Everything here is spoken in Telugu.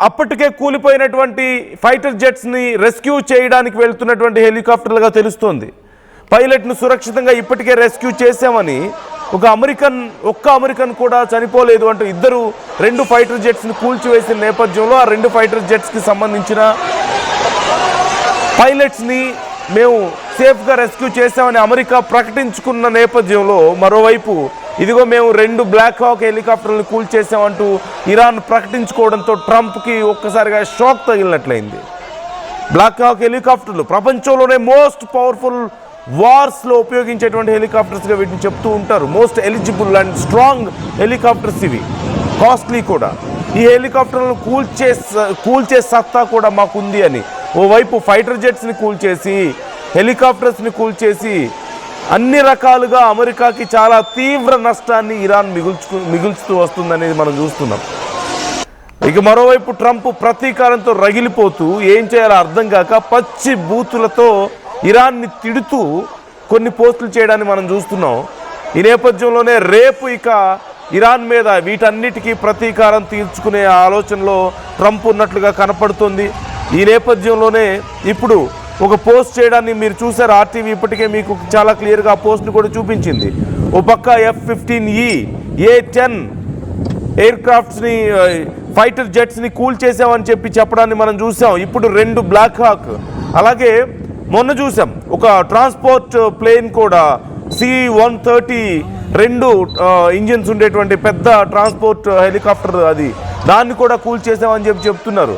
అప్పటికే కూలిపోయినటువంటి ఫైటర్ జెట్స్ని రెస్క్యూ చేయడానికి వెళ్తున్నటువంటి హెలికాప్టర్లుగా తెలుస్తోంది. పైలట్ను సురక్షితంగా ఇప్పటికే రెస్క్యూ చేశామని ఒక్క అమెరికన్ కూడా చనిపోలేదు అంటూ రెండు ఫైటర్ జెట్స్ని కూల్చివేసిన నేపథ్యంలో ఆ రెండు ఫైటర్ జెట్స్కి సంబంధించిన పైలట్స్ని మేము సేఫ్గా రెస్క్యూ చేశామని అమెరికా ప్రకటించుకున్న నేపథ్యంలో మరోవైపు ఇదిగో మేము రెండు బ్లాక్ హాక్ హెలికాప్టర్లను కూల్చేసామంటూ ఇరాన్ ప్రకటించుకోవడంతో ట్రంప్కి ఒక్కసారిగా షాక్ తగిలినట్లయింది. బ్లాక్ హాక్ హెలికాప్టర్లు ప్రపంచంలోనే మోస్ట్ పవర్ఫుల్ వార్స్లో ఉపయోగించేటువంటి హెలికాప్టర్స్గా వీటిని చెప్తూ ఉంటారు. Most eligible and strong helicopters ఇవి, కాస్ట్లీ కూడా. ఈ హెలికాప్టర్లను కూల్చే సత్తా కూడా మాకుంది అని ఓవైపు ఫైటర్ జెట్స్ని కూల్చేసి హెలికాప్టర్స్ని కూల్చేసి అన్ని రకాలుగా అమెరికాకి చాలా తీవ్ర నష్టాన్ని ఇరాన్ మిగుల్చుతూ వస్తుందనేది మనం చూస్తున్నాం. ఇక మరోవైపు ట్రంప్ ప్రతీకారంతో రగిలిపోతూ ఏం చేయాలో అర్థం కాక పచ్చి బూతులతో ఇరాన్ని తిడుతూ కొన్ని పోస్టులు చేయడాన్ని మనం చూస్తున్నాం. ఈ నేపథ్యంలోనే రేపు ఇక ఇరాన్ మీద వీటన్నిటికీ ప్రతీకారం తీర్చుకునే ఆలోచనలో ట్రంప్ ఉన్నట్లుగా కనపడుతుంది. ఈ నేపథ్యంలోనే ఇప్పుడు ఒక పోస్ట్ చేయడాన్ని మీరు చూసారు. ఆర్టీవీ ఇప్పటికే మీకు చాలా క్లియర్గా ఆ పోస్ట్ని కూడా చూపించింది. ఓ పక్క F-15E A-10 ఎయిర్ క్రాఫ్ట్స్ని ఫైటర్ జెట్స్ని కూల్చేసామని చెప్పడాన్ని మనం చూసాం. ఇప్పుడు రెండు బ్లాక్ హాక్, అలాగే మొన్న చూసాం ఒక ట్రాన్స్పోర్ట్ ప్లేన్ కూడా C-130 రెండు ఇంజిన్స్ ఉండేటువంటి పెద్ద ట్రాన్స్పోర్ట్ హెలికాప్టర్, దాన్ని కూడా కూల్చేసామని చెప్తున్నారు.